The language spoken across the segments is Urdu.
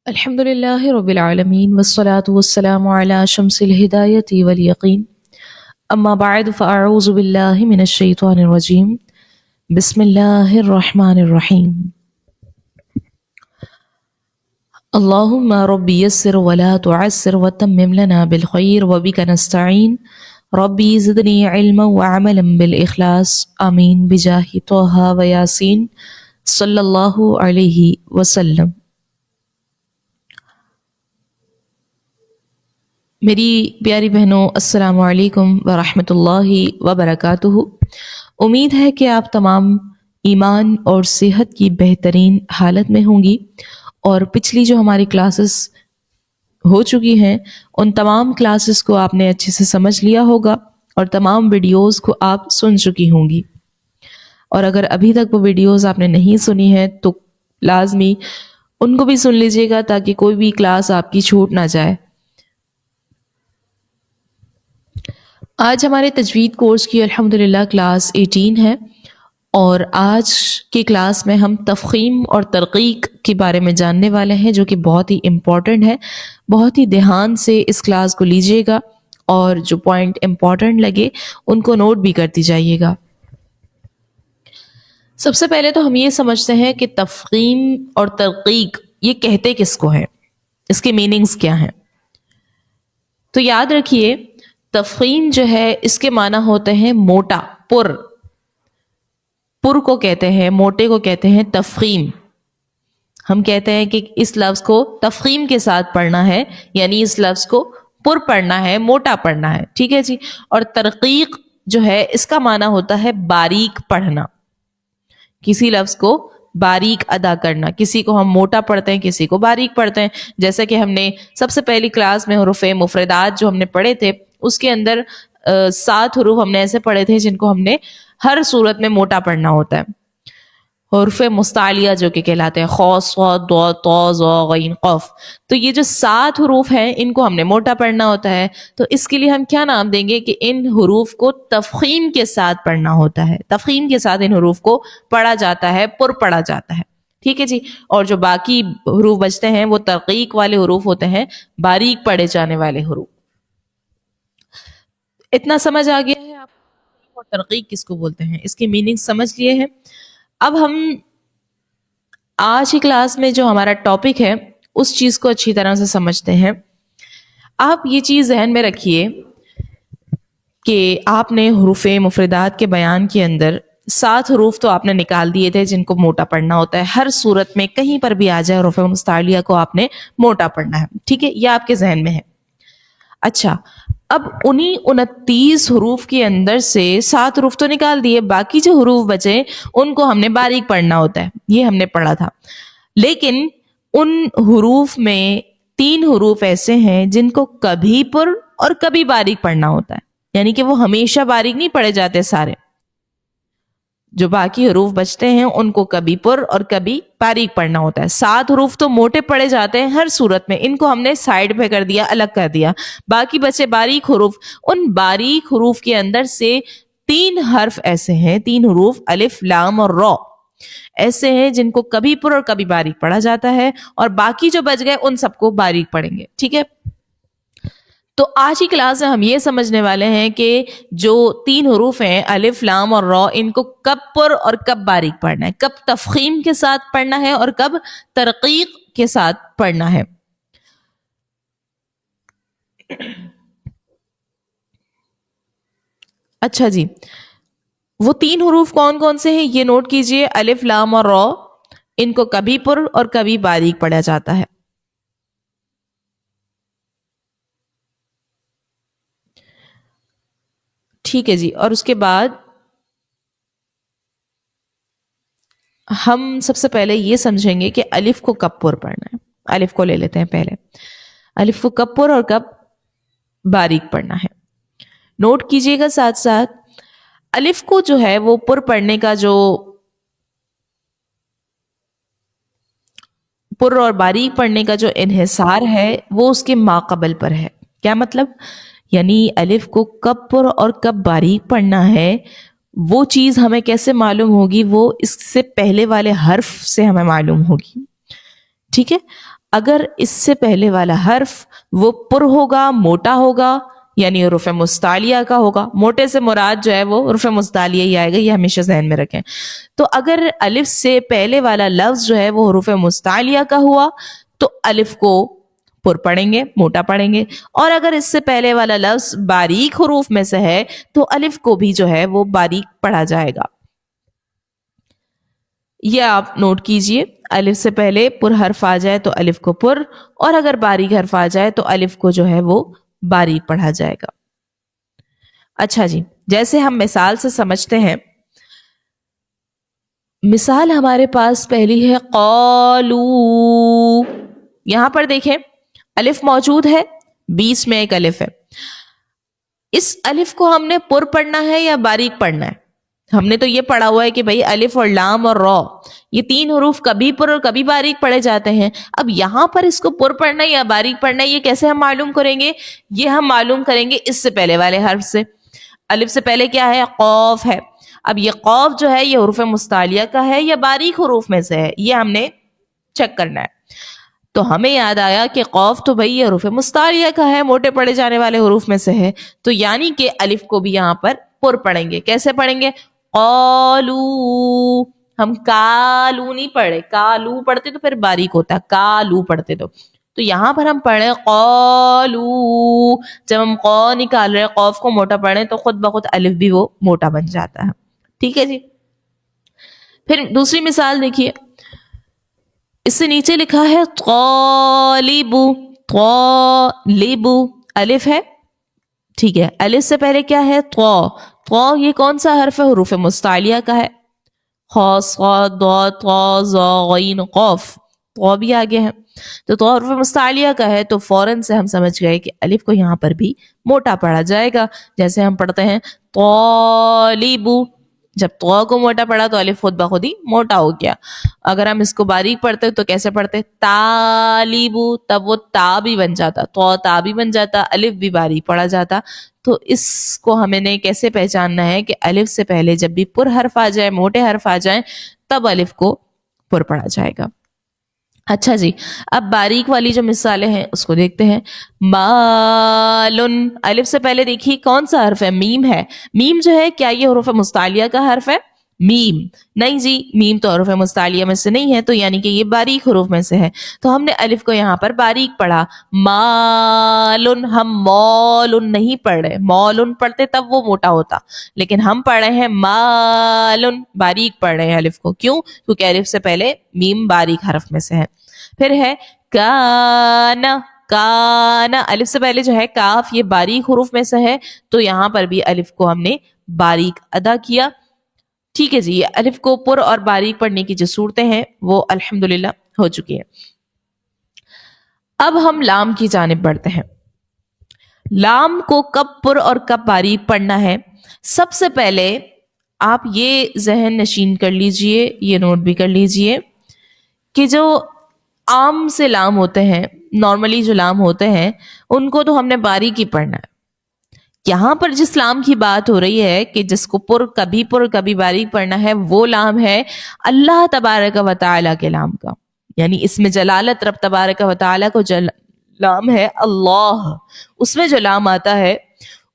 الحمد لله رب العالمين والصلاة والسلام على شمس الهداية واليقين أما بعد فأعوذ بالله من الشيطان الرجيم بسم الله الرحمن الرحيم اللهم ربي يسر ولا تعسر وتمم لنا بالخير وبك نستعين ربي زدني علما وعملا بالإخلاص آمين بجاه طه وياسين صلى الله عليه وسلم. میری پیاری بہنوں، السلام علیکم ورحمۃ اللہ وبرکاتہ. امید ہے کہ آپ تمام ایمان اور صحت کی بہترین حالت میں ہوں گی اور پچھلی جو ہماری کلاسز ہو چکی ہیں ان تمام کلاسز کو آپ نے اچھے سے سمجھ لیا ہوگا اور تمام ویڈیوز کو آپ سن چکی ہوں گی. اور اگر ابھی تک وہ ویڈیوز آپ نے نہیں سنی ہیں تو لازمی ان کو بھی سن لیجیے گا تاکہ کوئی بھی کلاس آپ کی چھوٹ نہ جائے. آج ہمارے تجوید کورس کی الحمدللہ کلاس 18 ہے اور آج کی کلاس میں ہم تفخیم اور ترقیق کے بارے میں جاننے والے ہیں جو کہ بہت ہی امپورٹنٹ ہے. بہت ہی دھیان سے اس کلاس کو لیجیے گا اور جو پوائنٹ امپورٹنٹ لگے ان کو نوٹ بھی کرتی جائیے گا. سب سے پہلے تو ہم یہ سمجھتے ہیں کہ تفخیم اور ترقیق یہ کہتے کس کو ہیں، اس کے میننگز کیا ہیں. تو یاد رکھیے تفخیم جو ہے اس کے معنی ہوتے ہیں موٹا، پر کو کہتے ہیں، موٹے کو کہتے ہیں تفخیم. ہم کہتے ہیں کہ اس لفظ کو تفخیم کے ساتھ پڑھنا ہے، یعنی اس لفظ کو پر پڑھنا ہے، موٹا پڑھنا ہے. ٹھیک ہے جی. اور ترقیق جو ہے اس کا معنی ہوتا ہے باریک پڑھنا، کسی لفظ کو باریک ادا کرنا. کسی کو ہم موٹا پڑھتے ہیں، کسی کو باریک پڑھتے ہیں. جیسا کہ ہم نے سب سے پہلی کلاس میں حروف مفردات جو ہم نے پڑھے تھے اس کے اندر 7 حروف ہم نے ایسے پڑھے تھے جن کو ہم نے ہر صورت میں موٹا پڑھنا ہوتا ہے. حروف مستعلیہ جو کہ کہلاتے ہیں خ، ص، ض، ط، ظ، غین، قاف. تو یہ جو 7 حروف ہیں ان کو ہم نے موٹا پڑھنا ہوتا ہے. تو اس کے لیے ہم کیا نام دیں گے کہ ان حروف کو تفخیم کے ساتھ پڑھنا ہوتا ہے. تفخیم کے ساتھ ان حروف کو پڑھا جاتا ہے، پر پڑھا جاتا ہے. ٹھیک ہے جی. اور جو باقی حروف بچتے ہیں وہ ترقیق والے حروف ہوتے ہیں، باریک پڑھے جانے والے حروف. اتنا سمجھ آ گیا ہے آپ کو ترقیق کس کو بولتے ہیں، اس کے میننگ سمجھ لیے ہیں. اب ہم آج کی کلاس میں جو ہمارا ٹاپک ہے اس چیز کو اچھی طرح سے سمجھتے ہیں. آپ یہ چیز ذہن میں رکھیے کہ آپ نے حروف مفردات کے بیان کے اندر 7 حروف تو آپ نے نکال دیے تھے جن کو موٹا پڑھنا ہوتا ہے. ہر صورت میں کہیں پر بھی آ جائے حروف مستعلیہ کو آپ نے موٹا پڑھنا ہے. ٹھیک ہے، یہ آپ کے ذہن میں ہے. اچھا، اب انہی 29 حروف کے اندر سے 7 حروف تو نکال دیے، باقی جو حروف بچے ان کو ہم نے باریک پڑھنا ہوتا ہے، یہ ہم نے پڑھا تھا. لیکن ان حروف میں 3 حروف ایسے ہیں جن کو کبھی پر اور کبھی باریک پڑھنا ہوتا ہے، یعنی کہ وہ ہمیشہ باریک نہیں پڑھے جاتے. سارے جو باقی حروف بچتے ہیں ان کو کبھی پر اور کبھی باریک پڑھنا ہوتا ہے. 7 حروف تو موٹے پڑھے جاتے ہیں ہر صورت میں، ان کو ہم نے سائڈ پہ کر دیا، الگ کر دیا. باقی بچے باریک حروف. ان باریک حروف کے اندر سے 3 حرف ایسے ہیں، 3 حروف الف، لام اور را ایسے ہیں جن کو کبھی پر اور کبھی باریک پڑھا جاتا ہے، اور باقی جو بچ گئے ان سب کو باریک پڑھیں گے. ٹھیک ہے. تو آج کی کلاس میں ہم یہ سمجھنے والے ہیں کہ جو 3 حروف ہیں الف، لام اور را، ان کو کب پر اور کب باریک پڑھنا ہے، کب تفخیم کے ساتھ پڑھنا ہے اور کب ترقیق کے ساتھ پڑھنا ہے. اچھا جی، وہ 3 حروف کون کون سے ہیں یہ نوٹ کیجئے. الف، لام اور را، ان کو کبھی پر اور کبھی باریک پڑھا جاتا ہے. ٹھیک ہے جی. اور اس کے بعد ہم سب سے پہلے یہ سمجھیں گے کہ الف کو کب پر پڑھنا ہے. الف کو لے لیتے ہیں پہلے. الف کو کب پر اور کب باریک پڑھنا ہے نوٹ کیجئے گا. ساتھ ساتھ الف کو جو ہے وہ پر پڑھنے کا جو پر اور باریک پڑھنے کا جو انحصار ہے وہ اس کے ماقبل پر ہے. کیا مطلب؟ یعنی الف کو کب پر اور کب باریک پڑھنا ہے وہ چیز ہمیں کیسے معلوم ہوگی؟ وہ اس سے پہلے والے حرف سے ہمیں معلوم ہوگی. ٹھیک ہے. اگر اس سے پہلے والا حرف وہ پر ہوگا، موٹا ہوگا، یعنی حروف مستعلیہ کا ہوگا. موٹے سے مراد جو ہے وہ حروف مستعلیہ ہی آئے گا، یہ ہمیشہ ذہن میں رکھیں. تو اگر الف سے پہلے والا لفظ جو ہے وہ حروف مستعلیہ کا ہوا تو الف کو پر پڑھیں گے، موٹا پڑھیں گے. اور اگر اس سے پہلے والا لفظ باریک حروف میں سے ہے تو الف کو بھی جو ہے وہ باریک پڑھا جائے گا. یہ آپ نوٹ کیجئے، الف سے پہلے پر حرف آ جائے تو الف کو پر، اور اگر باریک حرف آ جائے تو الف کو جو ہے وہ باریک پڑھا جائے گا. اچھا جی، جیسے ہم مثال سے سمجھتے ہیں، مثال ہمارے پاس پہلی ہے قالو. یہاں پر دیکھیں الف موجود ہے، بیچ میں ایک الف ہے. اس الف کو ہم نے پر پڑھنا ہے یا باریک پڑھنا ہے؟ ہم نے تو یہ پڑھا ہوا ہے کہ بھائی الف اور لام اور را، یہ تین حروف کبھی پر اور کبھی باریک پڑھے جاتے ہیں. اب یہاں پر اس کو پر پڑھنا ہے یا باریک پڑھنا ہے، یہ کیسے ہم معلوم کریں گے؟ یہ ہم معلوم کریں گے اس سے پہلے والے حرف سے. الف سے پہلے کیا ہے؟ قاف ہے. اب یہ قاف جو ہے یہ حروف مستعلیہ کا ہے یا باریک حروف میں سے ہے، یہ ہم نے چیک کرنا ہے. تو ہمیں یاد آیا کہ قاف تو بھائی یہ حروف مستعلیہ کا ہے، موٹے پڑھے جانے والے حروف میں سے ہے، تو یعنی کہ الف کو بھی یہاں پر پر پڑھیں گے. کیسے پڑھیں گے؟ قالو. ہم کالو نہیں پڑھے، کالو پڑھتے تو پھر باریک ہوتا، کالو پڑھتے تو یہاں پر ہم پڑھے قالو. جب ہم قا نکال رہے قاف کو موٹا پڑھیں تو خود بخود الف بھی وہ موٹا بن جاتا ہے. ٹھیک ہے جی. پھر دوسری مثال دیکھیے، اس سے نیچے لکھا ہے طالب. طالب الف ہے، ٹھیک ہے. الف سے پہلے کیا ہے؟ طا. طا یہ کون سا حرف ہے؟ حروف مستعلیہ کا ہے. خا صاد ضاد طا ظا غین قاف، طا بھی آگے ہے. تو طا حروف مستعلیہ کا ہے تو فوراً سے ہم سمجھ گئے کہ الف کو یہاں پر بھی موٹا پڑھا جائے گا. جیسے ہم پڑھتے ہیں طالب، جب طا کو موٹا پڑھا تو الف خود بخود ہی موٹا ہو گیا. اگر ہم اس کو باریک پڑھتے تو کیسے پڑھتے؟ تالیب، تب وہ تا بھی بن جاتا، طا تا بھی بن جاتا، الف بھی باریک پڑھا جاتا. تو اس کو ہمیں نے کیسے پہچاننا ہے کہ الف سے پہلے جب بھی پر حرف آ جائے، موٹے حرف آ جائیں، تب الف کو پر پڑھا جائے گا. اچھا جی، اب باریک والی جو مثالیں ہیں اس کو دیکھتے ہیں. مالن، الف سے پہلے دیکھیے کون سا حرف ہے؟ میم ہے. میم جو ہے کیا یہ حروف مستعلیہ کا حرف ہے؟ میم نہیں جی، میم تو حروف مستعلیہ میں سے نہیں ہے، تو یعنی کہ یہ باریک حروف میں سے ہے. تو ہم نے الف کو یہاں پر باریک پڑھا. مالن، ہم مولن نہیں پڑھ رہے، مولن پڑھتے تب وہ موٹا ہوتا، لیکن ہم پڑھ رہے ہیں مالن، باریک پڑھ رہے ہیں الف کو. کیوں؟ کیونکہ الف سے پہلے میم باریک حرف میں سے ہے. پھر ہے کانا. کانا الف سے پہلے جو ہے کاف، یہ باریک حروف میں سے ہے، تو یہاں پر بھی الف کو ہم نے باریک ادا کیا. ٹھیک ہے جی، یہ الف کو پر اور باریک پڑھنے کی جو صورتیں ہیں وہ الحمدللہ ہو چکی ہیں. اب ہم لام کی جانب بڑھتے ہیں. لام کو کب پر اور کب باریک پڑھنا ہے؟ سب سے پہلے آپ یہ ذہن نشین کر لیجئے، یہ نوٹ بھی کر لیجئے کہ جو عام سے لام ہوتے ہیں، نارملی جو لام ہوتے ہیں، ان کو تو ہم نے باریک ہی پڑھنا ہے. یہاں پر جس لام کی بات ہو رہی ہے کہ جس کو پر کبھی باریک پڑھنا ہے، وہ لام ہے اللہ تبارک و تعالی کے لام کا. یعنی اس میں جلالت رب تبارک و تعالی کو لام ہے اللہ، اس میں جو لام آتا ہے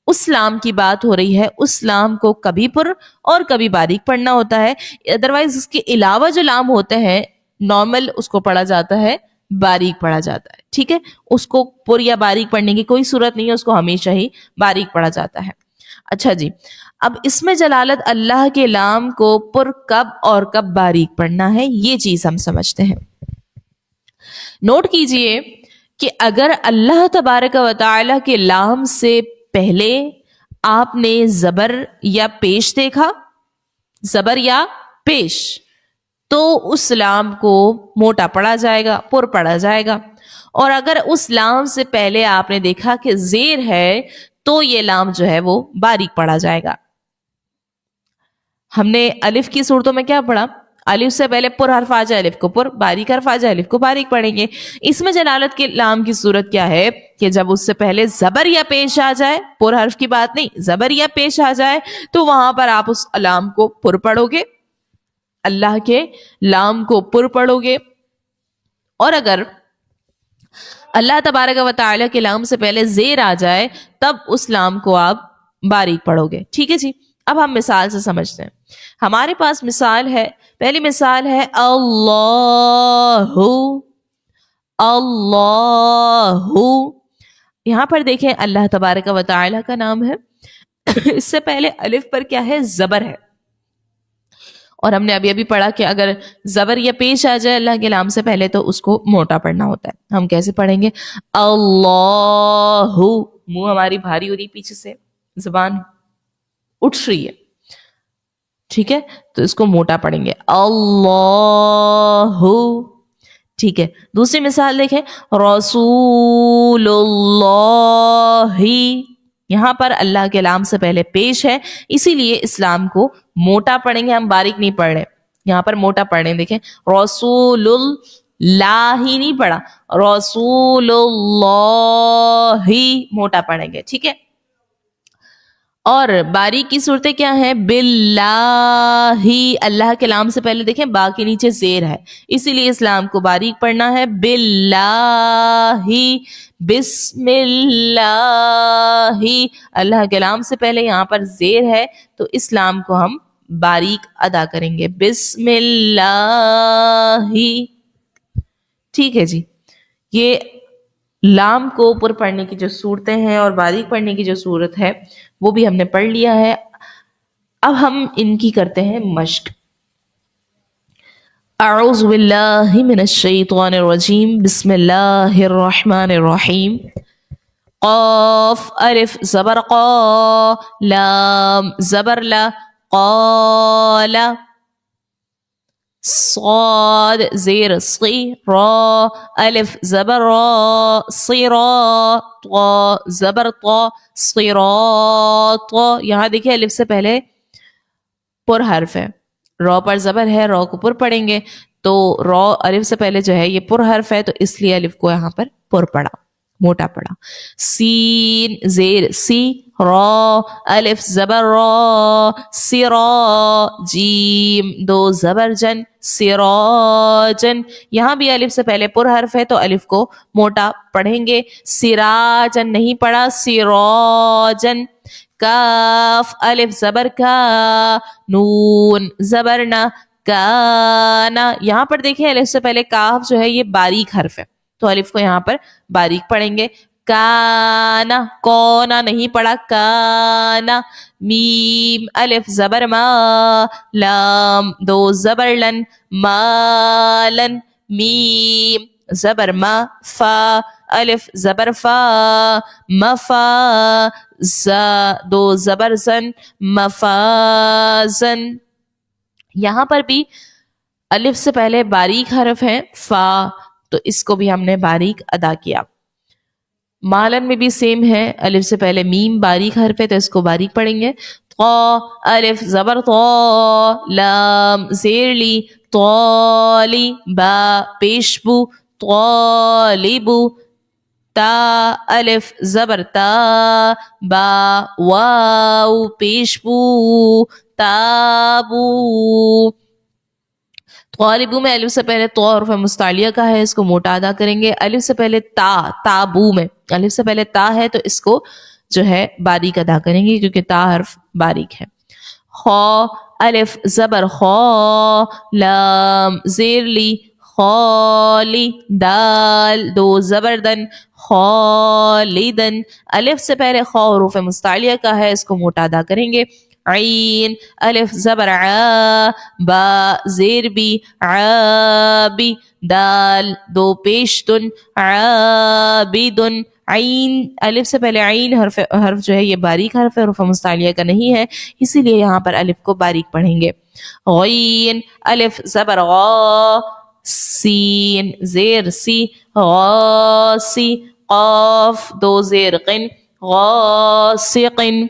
اس لام کی بات ہو رہی ہے. اس لام کو کبھی پر اور کبھی باریک پڑھنا ہوتا ہے. ادروائز اس کے علاوہ جو لام ہوتے ہیں نارمل اس کو پڑھا جاتا ہے، باریک پڑھا جاتا ہے. ٹھیک ہے، اس کو پر یا باریک پڑھنے کی کوئی صورت نہیں ہے، اس کو ہمیشہ ہی باریک پڑھا جاتا ہے. اچھا جی، اب اس میں جلالت اللہ کے لام کو پر کب اور کب باریک پڑھنا ہے، یہ چیز ہم سمجھتے ہیں. نوٹ کیجئے کہ اگر اللہ تبارک و تعالی کے لام سے پہلے آپ نے زبر یا پیش دیکھا، زبر یا پیش، تو اس لام کو موٹا پڑھا جائے گا، پر پڑھا جائے گا. اور اگر اس لام سے پہلے آپ نے دیکھا کہ زیر ہے تو یہ لام جو ہے وہ باریک پڑھا جائے گا. ہم نے الف کی صورتوں میں کیا پڑھا؟ الف سے پہلے پر حرف آ جائے الف کو پر، باریک حرف آ جائے الف کو باریک پڑھیں گے. اس میں جلالت کے لام کی صورت کیا ہے کہ جب اس سے پہلے زبر یا پیش آ جائے، پر حرف کی بات نہیں، زبر یا پیش آ جائے، تو وہاں پر آپ اس لام کو پر پڑھو گے، اللہ کے لام کو پر پڑھو گے. اور اگر اللہ تبارک و تعالیٰ کے لام سے پہلے زیر آ جائے تب اس لام کو آپ باریک پڑھو گے. ٹھیک ہے جی. اب ہم مثال سے سمجھتے ہیں. ہمارے پاس مثال ہے, پہلی مثال ہے اللہ, اللہ. یہاں پر دیکھیں اللہ تبارک و تعالیٰ کا نام ہے, اس سے پہلے الف پر کیا ہے, زبر ہے, اور ہم نے ابھی ابھی پڑھا کہ اگر زبر یا پیش آ جائے اللہ کے نام سے پہلے تو اس کو موٹا پڑھنا ہوتا ہے. ہم کیسے پڑھیں گے؟ اللہ, منہ ہماری بھاری ہو رہی, پیچھے سے زبان اٹھ رہی ہے, ٹھیک ہے, تو اس کو موٹا پڑھیں گے اللہ. ٹھیک ہے. دوسری مثال دیکھیں, رسول اللہ, یہاں پر اللہ کے لام سے پہلے پیش ہے, اسی لیے اسلام کو موٹا پڑھیں گے, ہم باریک نہیں پڑھ رہے, یہاں پر موٹا پڑھ رہے ہیں. دیکھیں رسول اللہ ہی نہیں پڑھا, رسول اللہ موٹا پڑھیں گے. ٹھیک ہے. اور باریک کی صورتیں کیا ہیں؟ باللہ, اللہ کے لام سے پہلے دیکھیں با کے نیچے زیر ہے, اسی لیے اسلام کو باریک پڑھنا ہے. باللہ, بسم اللہ, اللہ کے لام سے پہلے یہاں پر زیر ہے تو اسلام کو ہم باریک ادا کریں گے, بسم اللہ. ٹھیک ہے جی. یہ لام کو اوپر پڑھنے کی جو صورتیں ہیں اور باریک پڑھنے کی جو صورت ہے وہ بھی ہم نے پڑھ لیا ہے. اب ہم ان کی کرتے ہیں مشق. اعوذ باللہ من الشیطان الرجیم, بسم اللہ الرحمن الرحیم. قاف الف زبر قا, لام زبر لا, قال. صاد زیر صی, را الف زبر را, صرا طا زبر طا, صراط. یہاں دیکھیں الف سے پہلے پر حرف ہے, را پر زبر ہے, را کو پر پڑھیں گے, تو را الف سے پہلے جو ہے یہ پر حرف ہے, تو اس لیے الف کو یہاں پر پر پڑھا, موٹا پڑھا. سین زیر سی, را الف زبر را, سرا, جیم دو زبر جن, سراجن. یہاں بھی الف سے پہلے پر حرف ہے تو الف کو موٹا پڑھیں گے. سراجن نہیں پڑھا, سراجن. کاف الف زبر کا, نون زبر نا, کانا. یہاں پر دیکھیں الف سے پہلے کاف جو ہے یہ باریک حرف ہے تو الف کو یہاں پر باریک پڑھیں گے. کانا, کونا نہیں پڑھا, کانا. میم الف زبر ما, لام دو زبر لن, مالن. میم زبر ما, فا الف زبر فا, مفا. زا دو زبر زن, مفازن. یہاں پر بھی الف سے پہلے باریک حرف ہے فا, تو اس کو بھی ہم نے باریک ادا کیا. مالن میں بھی سیم ہے, الف سے پہلے میم باریک حرف ہے تو اس کو باریک پڑھیں گے. طا الف زبر طا, لام زیر لی, طالی. با پیش بو, طالبو. تا الف زبر تا, با واو پیش بو, تابو. طالبو میں الف سے پہلے تو حرف مستعلیہ کا ہے, اس کو موٹا ادا کریں گے. الف سے پہلے تا, تابو میں الف سے پہلے تا ہے تو اس کو جو ہے باریک ادا کریں گے کیونکہ تا حرف باریک ہے. خا الف زبر خا, لام زیر لی, خالی. دال دو زبردن, خالدن. الف سے پہلے خا حروف مستعلیہ کا ہے, اس کو موٹا ادا کریں گے. عین الف زبر عا, با زیر بی, عابی. دال دو پیشتن, عابدن. عین الف سے پہلے عین حرف جو ہے یہ باریک حرف ہے, حروف مستعلیہ کا نہیں ہے, اسی لیے یہاں پر الف کو باریک پڑھیں گے. غین الف زبر غا, سین زیر سی, غاسی. قاف دو زیر قن, غاسقن.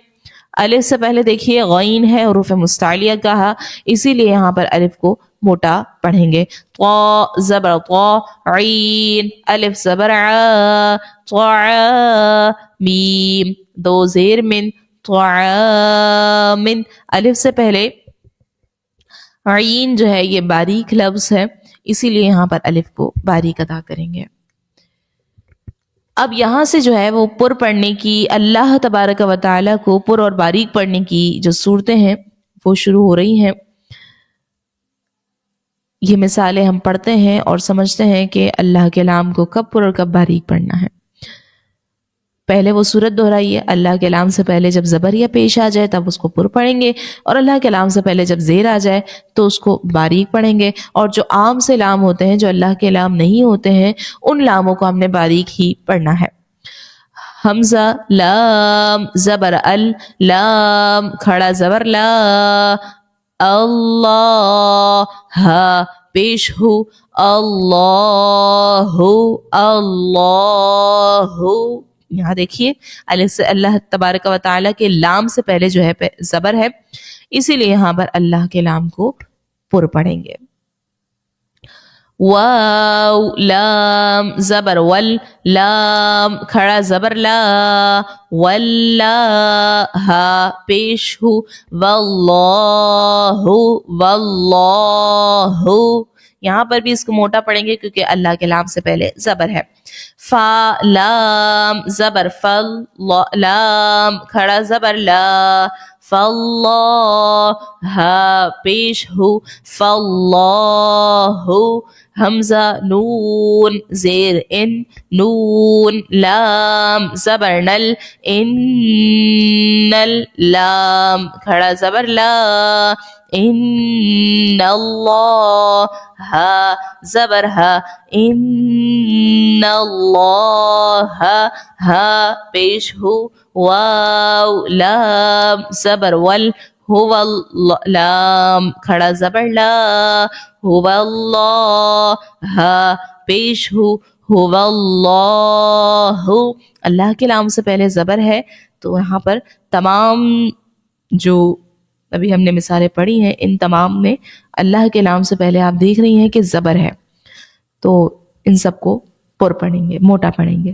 الف سے پہلے دیکھیے غین ہے, حروف مستعلیہ کا ہے, اسی لیے یہاں پر الف کو موٹا پڑھیں گے. طا زبر طا, عین الف زبر عا, طعا. میم دو زیر من, طعامن. الف سے پہلے عین جو ہے یہ باریک لفظ ہے, اسی لیے یہاں پر الف کو باریک ادا کریں گے. اب یہاں سے جو ہے وہ پر پڑھنے کی، اللہ تبارک و تعالیٰ کو پر اور باریک پڑھنے کی جو صورتیں ہیں وہ شروع ہو رہی ہیں. یہ مثالیں ہم پڑھتے ہیں اور سمجھتے ہیں کہ اللہ کے کلام کو کب پر اور کب باریک پڑھنا ہے. پہلے وہ صورت دہرائیے، اللہ کے کلام سے پہلے جب زبریہ پیش آ جائے تب اس کو پر پڑھیں گے، اور اللہ کے کلام سے پہلے جب زیر آ جائے تو اس کو باریک پڑھیں گے. اور جو عام سے لام ہوتے ہیں، جو اللہ کے لام نہیں ہوتے ہیں، ان لاموں کو ہم نے باریک ہی پڑھنا ہے. حمزہ لام زبر ال، لام کھڑا زبر لا، اللہ ہا پیش ہو، اللہ اللہ. یہاں دیکھیے اللہ تبارک و تعالیٰ کے لام سے پہلے جو ہے زبر ہے، اسی لیے یہاں پر اللہ کے لام کو پر پڑھیں گے. واو لام زبر ول، لام کھڑا زبر لا، واللہ ہا پیش ہو، واللہ واللہ. یہاں پر بھی اس کو موٹا پڑھیں گے کیونکہ اللہ کے لام سے پہلے زبر ہے. فا لام زبر فل، لام کھڑا زبر لا، فاللہ ہا پیش ہو، فاللہ. حمزہ نون زیر ان، نون لام زبر نل، ان لام کھڑا زبر لا، ان اللہ ہا زبر ہا، ان اللہ ہا پیش ہو، واو لام زبر ول، هو لام کھڑا زبر لا، هو اللہ ہا پیش ہو، هو اللہ. اللہ کے لام سے پہلے زبر ہے تو یہاں پر تمام جو ابھی ہم نے مثالیں پڑھی ہیں ان تمام میں اللہ کے لام سے پہلے آپ دیکھ رہی ہیں کہ زبر ہے، تو ان سب کو پر پڑھیں گے، موٹا پڑھیں گے.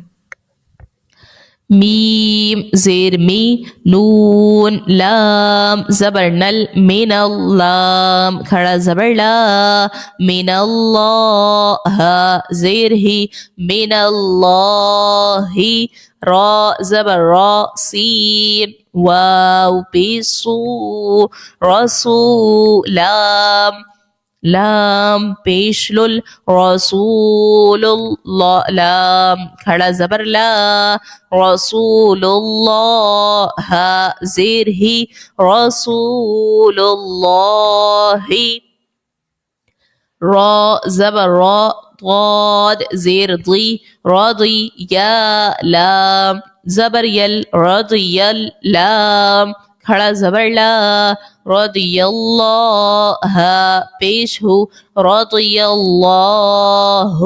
میم زیر می، نون لام زبر نل، من اللام کھڑا زبر لا، من اللہ ہا زیر ہی، من اللہ. را زبر را، سین واو پیسو، رسو لام، لام پیش لل، رسول اللہ لام کھڑا زبر لا، رسول اللہ ہا زیر ہی، رسول اللہ. را زبر را، ضاد زیر ضی، رضی یا لام زبر یل، رضی لام کھڑا زبر لا، رضی اللہ ہا پیش ہو، رضی اللہ.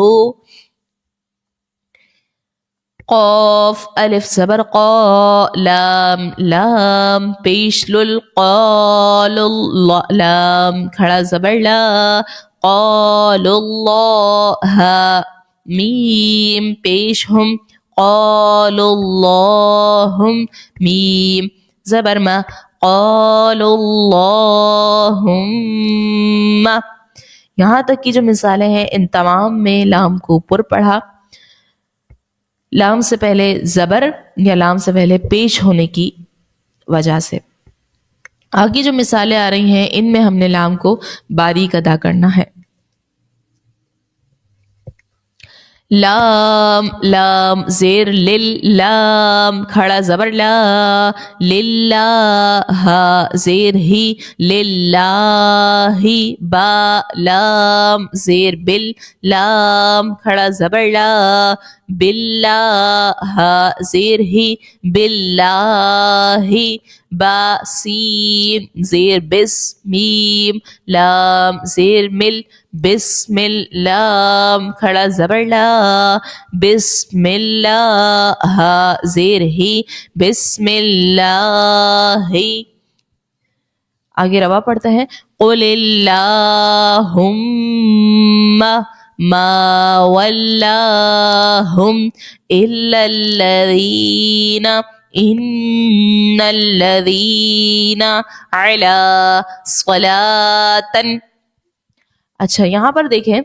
قاف الف زبر قا، لام لام پیش لل، قال لام کھڑا زبر لا، قال اللہ ہا میم پیش ہم، قال اللہم میم زبر ما، قال اللہم. یہاں تک کی جو مثالیں ہیں ان تمام میں لام کو پر پڑھا، لام سے پہلے زبر یا لام سے پہلے پیش ہونے کی وجہ سے. آگے جو مثالیں آ رہی ہیں ان میں ہم نے لام کو باریک ادا کرنا ہے. لام لام زیر لل، لام کھڑا زبر لا، للہ ہا زیر ہی، للہ. با لام زیر بل، لام کھڑا زبر لا، باللہ ہا زیر ہی، باللہ. با سین زیر بس، میم لام زیر مل، بسم لام کھڑا زبر لا، بسم اللہ ہا زیر ہی، بسم اللہ. آگے روا پڑھتے ہیں. قل اللہم ما ولاہم الا الذین، ان الذین علی صلاۃ. اچھا یہاں پر دیکھیں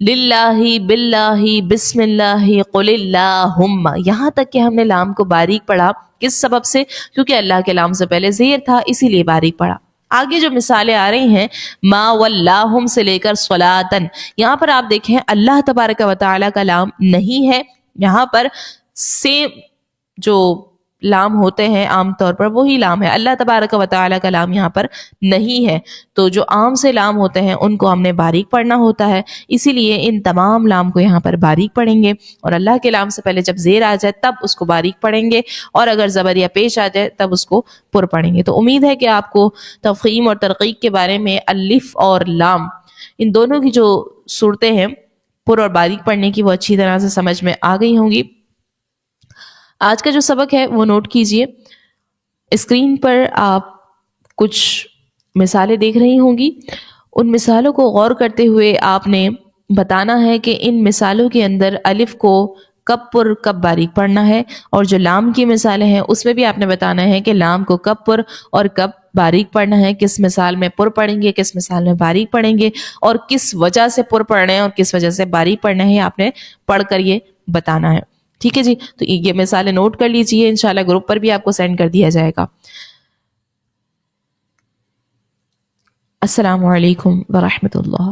للہ باللہ بسم اللہ قل اللہم، یہاں تک کہ ہم نے لام کو باریک پڑھا. کس سبب سے؟ کیونکہ اللہ کے لام سے پہلے زیر تھا، اسی لیے باریک پڑھا. آگے جو مثالیں آ رہی ہیں ما واللہم سے لے کر صلاتن، یہاں پر آپ دیکھیں اللہ تبارک و تعالی کا لام نہیں ہے. یہاں پر سیم جو لام ہوتے ہیں عام طور پر وہی لام ہے، اللہ تبارک و تعالی کا لام یہاں پر نہیں ہے. تو جو عام سے لام ہوتے ہیں ان کو ہم نے باریک پڑھنا ہوتا ہے، اسی لیے ان تمام لام کو یہاں پر باریک پڑھیں گے. اور اللہ کے لام سے پہلے جب زیر آ جائے تب اس کو باریک پڑھیں گے، اور اگر زبر یا پیش آ جائے تب اس کو پر پڑھیں گے. تو امید ہے کہ آپ کو تفخیم اور ترقیق کے بارے میں الف اور لام ان دونوں کی جو صورتیں ہیں پر اور باریک پڑھنے کی وہ اچھی طرح سے سمجھ میں آ گئی ہوں گی. آج کا جو سبق ہے وہ نوٹ کیجئے. اسکرین پر آپ کچھ مثالیں دیکھ رہی ہوں گی. ان مثالوں کو غور کرتے ہوئے آپ نے بتانا ہے کہ ان مثالوں کے اندر الف کو کب پر کب باریک پڑھنا ہے، اور جو لام کی مثالیں ہیں اس میں بھی آپ نے بتانا ہے کہ لام کو کب پر اور کب باریک پڑھنا ہے، کس مثال میں پر پڑھیں گے، کس مثال میں باریک پڑھیں گے، اور کس وجہ سے پر پڑھ رہے ہیں اور کس وجہ سے باریک پڑھنا ہے، آپ نے پڑھ کر یہ بتانا ہے. ٹھیک ہے جی، تو یہ مثالیں نوٹ کر لیجئے، انشاءاللہ گروپ پر بھی آپ کو سینڈ کر دیا جائے گا. السلام علیکم ورحمۃ اللہ.